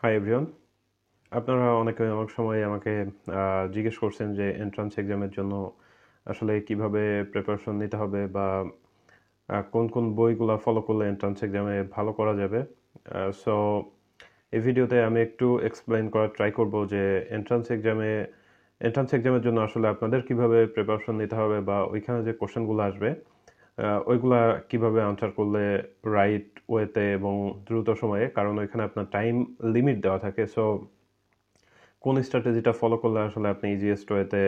Hi everyone. আপনারা অনেকে অনেক সময় আমাকে জিজ্ঞেস করছেন যে এন্ট্রান্স এক্সামের জন্য আসলে কিভাবে প্রিপারেশন নিতে হবে বা কোন কোন বইগুলো ফলো করলে এন্ট্রান্স এক্সামে ভালো করা যাবে। সো এই ভিডিওতে আমি একটু এক্সপ্লেইন করার ট্রাই করব যে এন্ট্রান্স এক্সামের জন্য আসলে আপনাদের কিভাবে প্রিপারেশন নিতে হবে বা ওইখানে যে কোশ্চেনগুলো আসবে ওইগুলা কিভাবে আনসার করলে রাইট ওয়েতে এবং দ্রুত সময়ে, কারণ ওইখানে আপনার টাইম লিমিট দেওয়া থাকে। সো কোন স্ট্র্যাটেজিটা ফলো করলে আসলে আপনি ইজিয়েস্ট ওয়েতে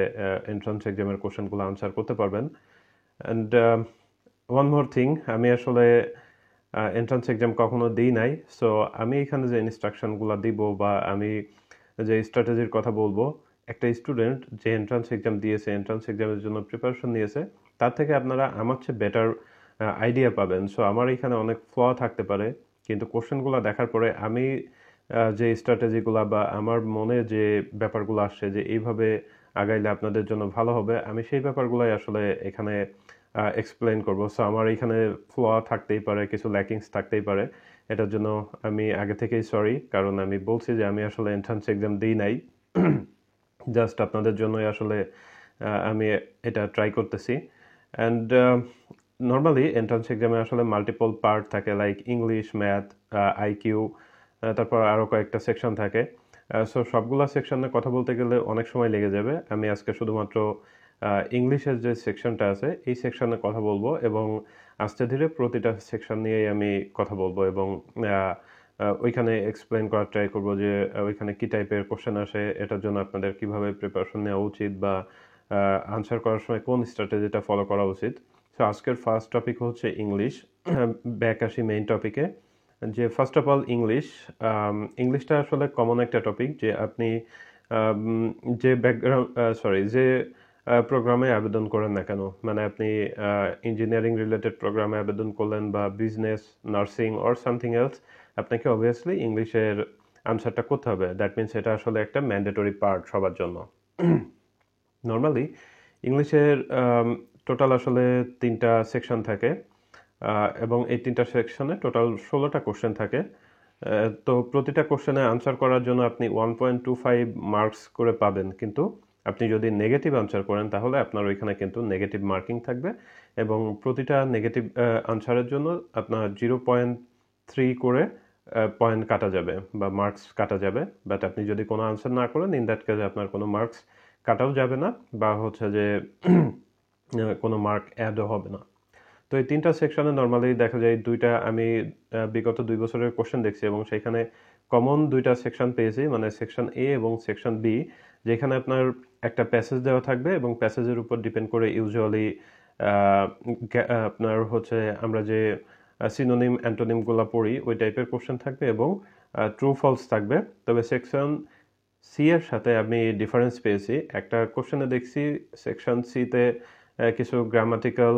এন্ট্রান্স এক্সামের কোশ্চেনগুলো আনসার করতে পারবেন। অ্যান্ড ওয়ান মোর থিং, আমি আসলে এন্ট্রান্স এক্সাম কখনো দিই নাই। সো আমি এখানে যে ইনস্ট্রাকশনগুলো দিব বা আমি যে স্ট্র্যাটেজির কথা বলবো, একটা স্টুডেন্ট যে এন্ট্রান্স এক্সাম দিয়েছে, এন্ট্রান্স এক্সামের জন্য প্রিপারেশন নিয়েছে, তার থেকে আপনারা আমার চেয়ে বেটার আইডিয়া পাবেন। সো আমার এখানে অনেক ফ্ল থাকতে পারে, কিন্তু কোশ্চেনগুলো দেখার পরে আমি যে স্ট্র্যাটেজিগুলো বা আমার মনে যে ব্যাপারগুলো আসছে যে এইভাবে আগাইলে আপনাদের জন্য ভালো হবে, আমি সেই ব্যাপারগুলোই আসলে এখানে এক্সপ্লেইন করব। সো আমার এখানে ফ্ল থাকতেই পারে, কিছু ল্যাকিংস থাকতেই পারে। এটার জন্য আমি আগে থেকেই সরি, কারণ আমি বলছি যে আমি আসলে এন্ট্রান্স এক্সাম দিই নাই। জাস্ট আপনাদের জন্যই আসলে আমি এটা ট্রাই করতেছি। অ্যান্ড নর্মালি এন্ট্রান্স এক্সামে আসলে মাল্টিপল পার্ট থাকে, লাইক ইংলিশ, ম্যাথ, আইকিউ, তারপর আরও কয়েকটা সেকশন থাকে। সো সবগুলা সেকশনে কথা বলতে গেলে অনেক সময় লেগে যাবে। আমি আজকে শুধুমাত্র ইংলিশের যে সেকশনটা আছে এই সেকশনে কথা বলবো, এবং আস্তে ধীরে প্রতিটা সেকশন নিয়েই আমি কথা বলবো, এবং ওইখানে এক্সপ্লেন করার ট্রাই করবো যে ওইখানে কি টাইপের কোশ্চেন আসে, এটার জন্য আপনাদের কিভাবে প্রিপারেশন নেওয়া উচিত বা আনসার করার সময় কোন স্ট্র্যাটেজিটা ফলো করা উচিত। সো আজকের ফার্স্ট টপিক হচ্ছে ইংলিশ। ব্যাক আসি মেইন টপিকে, যে ফার্স্ট অফ অল ইংলিশ। ইংলিশটা আসলে কমন একটা টপিক, যে আপনি যে ব্যাকগ্রাউন্ড যে প্রোগ্রামে আবেদন করেন না কেন, মানে আপনি ইঞ্জিনিয়ারিং রিলেটেড প্রোগ্রামে আবেদন করলেন বা business, nursing or something else, আপনাকে অবভিয়াসলি ইংলিশের আনসারটা করতে হবে। দ্যাট মিনস এটা আসলে একটা ম্যান্ডেটরি পার্ট সবার জন্য। নর্মালি ইংলিশের টোটাল আসলে 3টা সেকশন থাকে, এবং এই 3টা সেকশনে টোটাল 16টা কোশ্চেন থাকে। তো প্রতিটা কোশ্চেনে আনসার করার জন্য আপনি 1.25 মার্কস করে পাবেন, কিন্তু আপনি যদি নেগেটিভ আনসার করেন তাহলে আপনার ওইখানে কিন্তু নেগেটিভ মার্কিং থাকবে, এবং প্রতিটা নেগেটিভ আনসারের জন্য আপনার 0.3 করে পয়েন্ট কাটা যাবে বা মার্কস কাটা যাবে। বাট আপনি যদি কোনো আনসার না করেন, ইন দ্যাট কেসে আপনার কোনো মার্কস কাটাও যাবে না, বা হচ্ছে যে কোনো মার্ক অ্যাডও হবে না। তো এই 3টা সেকশনে নর্মালি দেখা যায় আমি বিগত 2 বছরের কোশ্চেন দেখছি, এবং সেখানে কমন 2টা সেকশন পেয়েছি, মানে সেকশন এ এবং সেকশন বি, যেখানে আপনার একটা প্যাসেজ দেওয়া থাকবে এবং প্যাসেজের উপর ডিপেন্ড করে ইউজুয়ালি আপনার হচ্ছে আমরা যে সিনোনিম অ্যান্টোনিমগুলো পড়ি ওই টাইপের কোশ্চেন থাকবে, এবং ট্রু ফলস থাকবে। তবে সেকশন সি এর সাথে আমি ডিফারেন্স পেয়েছি। একটা কোশ্চেনে দেখছি সেকশন সিতে কিছু গ্রামাটিক্যাল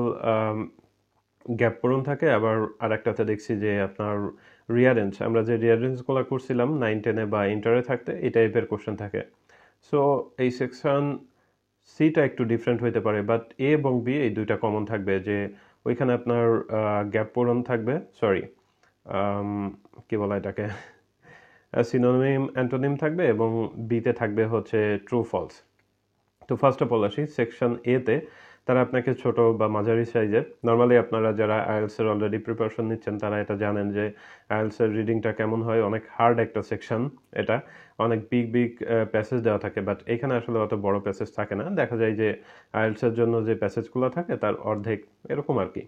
গ্যাপ পূরণ থাকে, আবার আরেকটাতে দেখছি যে আপনার রিয়ারেঞ্জ, আমরা যে রিয়ারেঞ্জগুলো করছিলাম 9-10-এ বা ইন্টারে থাকতে, এই টাইপের কোশ্চেন থাকে। সো এই সেকশন সিটা একটু ডিফারেন্ট হইতে পারে, বাট এ এবং বি এই দুইটা কমন থাকবে, যে ওইখানে আপনার গ্যাপ পূরণ থাকবে, সরি কি বলা এটাকে, সিনোনিম অ্যান্টোনিম থাকবে, এবং বিতে থাকবে হচ্ছে ট্রু ফলস। তো ফার্স্ট অফ অল আসি সেকশন এতে। তারা আপনাকে ছোট বা মাঝারি সাইজের, নর্মালি আপনারা যারা আইএলস এর অলরেডি প্রিপারেশন নিচ্ছেন তারা এটা জানেন যে আইএলস এর রিডিংটা কেমন হয়। অনেক হার্ড একটা সেকশন এটা, অনেক বিগ বিগ প্যাসেজ দেওয়া থাকে, বাট এখানে আসলে অত বড় প্যাসেজ থাকে না। দেখা যায় যে আইএলস এর জন্য যে প্যাসেজগুলো থাকে তার অর্ধেক এরকম আর কি।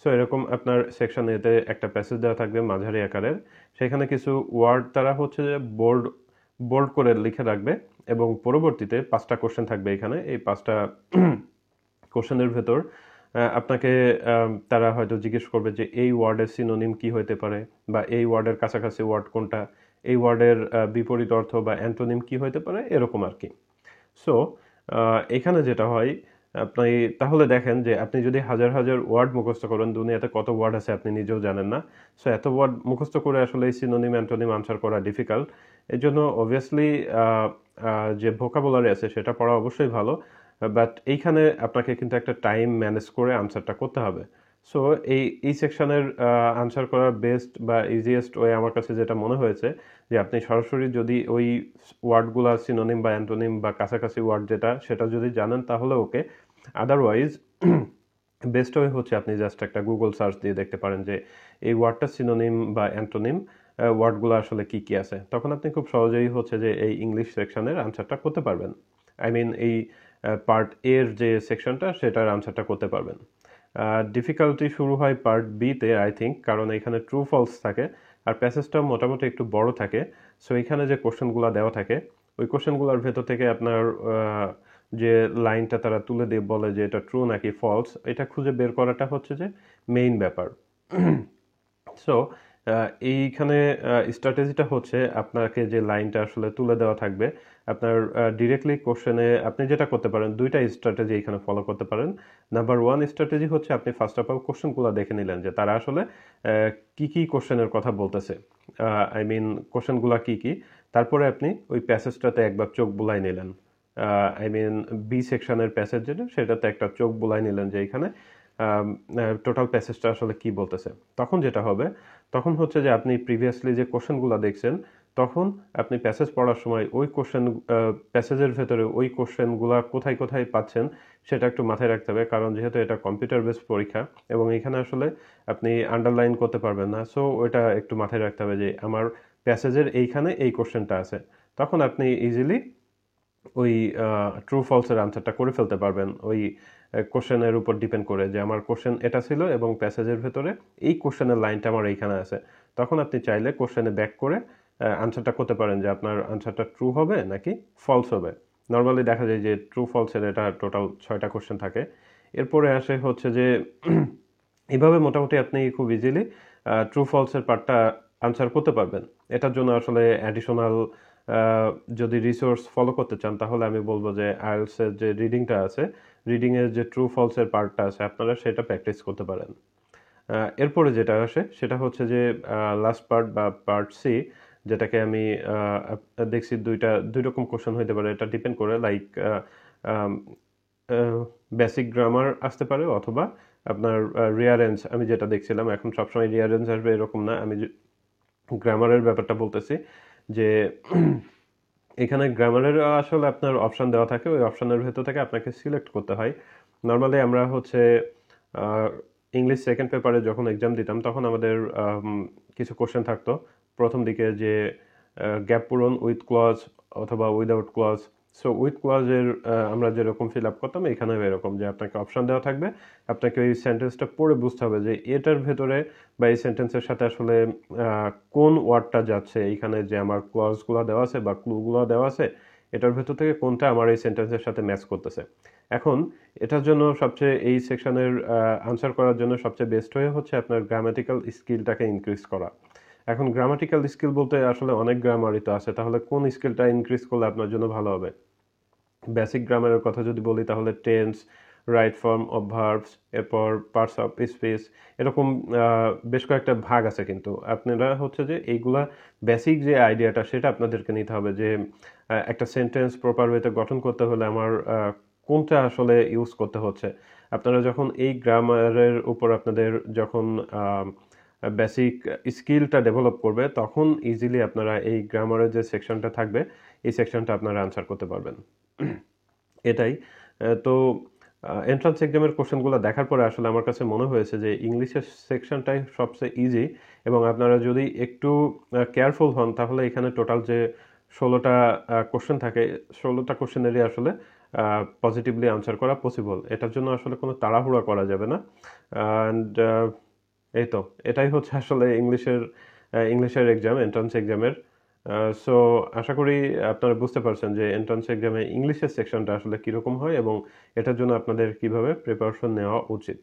সো এরকম আপনার সেকশন এতে একটা প্যাসেজ দেওয়া থাকবে মাঝারি আকারের, সেখানে কিছু ওয়ার্ড তারা হচ্ছে যে বোল্ড বোল্ড করে লিখে রাখবে, এবং পরবর্তীতে 5টা কোশ্চেন থাকবে এখানে। এই 5টা কোশ্চেনের ভেতর আপনাকে তারা হয়তো জিজ্ঞেস করবে যে এই ওয়ার্ডের সিনোনিম কি হতে পারে, বা এই ওয়ার্ডের কাছাকাছি ওয়ার্ড কোনটা, এই ওয়ার্ডের বিপরীত অর্থ বা অ্যান্টোনিম কি হতে পারে, এরকম আর কি। সো এখানে যেটা হয়, আপনি তাহলে দেখেন যে আপনি যদি হাজার হাজার ওয়ার্ড মুখস্থ করেন, দুনিয়াতে কত ওয়ার্ড আছে আপনি নিজেও জানেন না। সো এত ওয়ার্ড মুখস্থ করে আসলে এই সিনোনিম অ্যান্টোনিম আনসার করা ডিফিকাল্ট। এর জন্য অবভিয়াসলি যে ভোকাবুলারি আছে সেটা পড়া অবশ্যই ভালো, বাট এইখানে আপনাকে কিন্তু একটা টাইম ম্যানেজ করে আনসারটা করতে হবে। সো এই সেকশনের আনসার করার বেস্ট বা ইজিয়েস্ট ওয়ে আমার কাছে যেটা মনে হয়েছে যে আপনি সরাসরি যদি ওই ওয়ার্ডগুলা সিনোনিম বা অ্যান্টোনিম বা কাছাকাছি ওয়ার্ড যেটা সেটা যদি জানেন তাহলে ওকে। আদারওয়াইজ বেস্ট ওয়ে হচ্ছে আপনি জাস্ট একটা গুগল সার্চ দিয়ে দেখতে পারেন যে এই ওয়ার্ডটা সিনোনিম বা অ্যান্টোনিম ওয়ার্ডগুলো আসলে কি কি আছে, তখন আপনি খুব সহজেই হচ্ছে যে এই ইংলিশ সেকশনের আনসারটা করতে পারবেন। আই মিন এই পার্ট এর যে সেকশনটা সেটার আনসারটা করতে পারবেন। ডিফিকাল্টি শুরু হয় পার্ট বিতে আই থিঙ্ক, কারণ এখানে ট্রু ফলস থাকে আর প্যাসেজটা মোটামুটি একটু বড় থাকে। সো এখানে যে কোশ্চেনগুলো দেওয়া থাকে ওই কোশ্চেনগুলোর ভেতর থেকে আপনার যে লাইনটা তারা তুলে দিয়ে বলে যে এটা ট্রু নাকি ফলস, এটা খুঁজে বের করাটা হচ্ছে যে মেইন ব্যাপার। সো এইখানে স্ট্র্যাটেজিটা হচ্ছে আপনাকে যে লাইনটা আসলে তুলে দেওয়া থাকবে আপনার ডিরেক্টলি কোশ্চেনে আপনি যেটা করতে পারেন, দুইটা স্ট্র্যাটেজি এখানে ফলো করতে পারেন। নাম্বার ওয়ান স্ট্র্যাটেজি হচ্ছে আপনি ফার্স্ট অফ অল কোশ্চেনগুলো দেখে নিলেন যে তারা আসলে কি কি কোশ্চেনের কথা বলতেছে, আই মিন কোশ্চেনগুলো কি কি। তারপরে আপনি ওই প্যাসেজটাতে একবার চোখ বুলাই নিলেন, আই মিন বি সেকশনের প্যাসেজ যেটা সেটাতে একটা চোখ বুলাই নিলেন যে এখানে টোটাল প্যাসেজটা আসলে কি বলতেছে। তখন যেটা হবে তখন হচ্ছে যে আপনি প্রিভিয়াসলি যে কোশ্চেনগুলো দেখছেন তখন আপনি প্যাসেজ পড়ার সময় ওই কোশ্চেন প্যাসেজের ভেতরে ওই কোশ্চেনগুলো কোথায় কোথায় পাচ্ছেন সেটা একটু মাথায় রাখতে হবে, কারণ যেহেতু এটা কম্পিউটার বেসড পরীক্ষা এবং এখানে আসলে আপনি আন্ডারলাইন করতে পারবেন না। সো ওইটা একটু মাথায় রাখতে হবে যে আমার প্যাসেজের এইখানে এই কোশ্চেনটা আছে, তখন আপনি ইজিলি ওই ট্রু ফলসের আনসারটা করে ফেলতে পারবেন ওই কোশ্চেনের উপর ডিপেন্ড করে যে আমার কোশ্চেন এটা ছিল এবং প্যাসেজের ভেতরে এই কোশ্চেনের লাইনটা আমার এইখানে আছে। তখন আপনি চাইলে কোশ্চেনে ব্যাক করে আনসারটা করতে পারেন যে আপনার আনসারটা ট্রু হবে নাকি ফলস হবে। নর্মালি দেখা যায় যে ট্রু ফলসের এটা টোটাল 6টা কোশ্চেন থাকে। এরপরে আসে হচ্ছে যে এইভাবে মোটামুটি আপনি খুব ইজিলি ট্রু ফলসের পার্টটা আনসার করতে পারবেন। এটার জন্য আসলে অ্যাডিশনাল যদি রিসোর্স ফলো করতে চান তাহলে আমি বলবো যে আইএলটিএস এর যে রিডিংটা আছে, রিডিং এর যে ট্রু ফলসের পার্টটা আছে আপনারা সেটা প্র্যাকটিস করতে পারেন। এরপরে যেটা আসে সেটা হচ্ছে যে লাস্ট পার্ট বা পার্ট সি, যেটাকে আমি দেখছি দুই রকম কোশ্চেন হইতে পারে, এটা ডিপেন্ড করে লাইক বেসিক গ্রামার আসতে পারে অথবা আপনার রিয়ারেঞ্জ। আমি যেটা দেখছিলাম এখন সবসময় রিয়ারেঞ্জ আসবে এরকম না, আমি গ্রামারের ব্যাপারটা বলতেছি যে এখানে গ্রামারের আসলে আপনার অপশন দেওয়া থাকে, ওই অপশনের ভেতর থেকে আপনাকে সিলেক্ট করতে হয়। নর্মালি আমরা হচ্ছে ইংলিশ সেকেন্ড পেপারে যখন এক্সাম দিতাম তখন আমাদের কিছু কোশ্চেন থাকতো প্রথম দিকে যে গ্যাপ পূরণ উইথ ক্লজ অথবা উইদাউট ক্লজ। সো উইথ ক্লজের আমরা যেরকম ফিল আপ করতাম এখানেও এরকম যে আপনাকে অপশন দেওয়া থাকবে, আপনাকে ওই সেন্টেন্সটা পড়ে বুঝতে হবে যে এটার ভেতরে বা এই সেন্টেন্সের সাথে আসলে কোন ওয়ার্ডটা যাচ্ছে, এইখানে যে আমার ক্লজগুলো দেওয়া আছে বা ক্লুগুলো দেওয়া আছে এটার ভেতর থেকে কোনটা আমার এই সেন্টেন্সের সাথে ম্যাচ করতেছে। এখন এটার জন্য সবচেয়ে এই সেকশনের আনসার করার জন্য সবচেয়ে বেস্ট হয়ে হচ্ছে আপনার গ্রামাটিক্যাল স্কিলটাকে ইনক্রিজ করা। এখন গ্রামাটিক্যাল স্কিল বলতে আসলে অনেক গ্রামারই তো আছে, তাহলে কোন স্কিলটা ইনক্রিজ করলে আপনার জন্য ভালো হবে। বেসিক গ্রামারের কথা যদি বলি তাহলে tense, right form of verbs, এরপর পার্টস অফ স্পিচ, এরকম বেশ কয়েকটা ভাগ আছে, কিন্তু আপনারা হচ্ছে যে এইগুলা বেসিক যে আইডিয়াটা সেটা আপনাদেরকে নিতে হবে যে একটা সেন্টেন্স প্রপার ওয়েতে গঠন করতে হলে আমার কোনটা আসলে ইউজ করতে হচ্ছে। আপনারা যখন এই গ্রামারের উপর আপনাদের যখন বেসিক স্কিলটা ডেভেলপ করবে তখন ইজিলি আপনারা এই গ্রামারের যে সেকশনটা থাকবে এই সেকশনটা আপনারা আনসার করতে পারবেন। এটাই তো এন্ট্রান্স এক্সামের কোশ্চেনগুলো দেখার পরে আসলে আমার কাছে মনে হয়েছে যে ইংলিশের সেকশনটাই সবচেয়ে ইজি, এবং আপনারা যদি একটু কেয়ারফুল হন তাহলে এখানে টোটাল যে 16টা কোশ্চেন থাকে 16টা কোশ্চেনেরই আসলে পজিটিভলি আনসার করা পসিবল। এটার জন্য আসলে কোনো তাড়াহুড়া করা যাবে না। অ্যান্ড এই তো এটাই হচ্ছে আসলে ইংলিশের এক্সাম, এন্ট্রান্স এক্সামের। সো আশা করি আপনারা বুঝতে পারছেন যে এন্ট্রান্স এক্সামে ইংলিশের সেকশনটা আসলে কীরকম হয় এবং এটার জন্য আপনাদের কিভাবে প্রিপারেশন নেওয়া উচিত।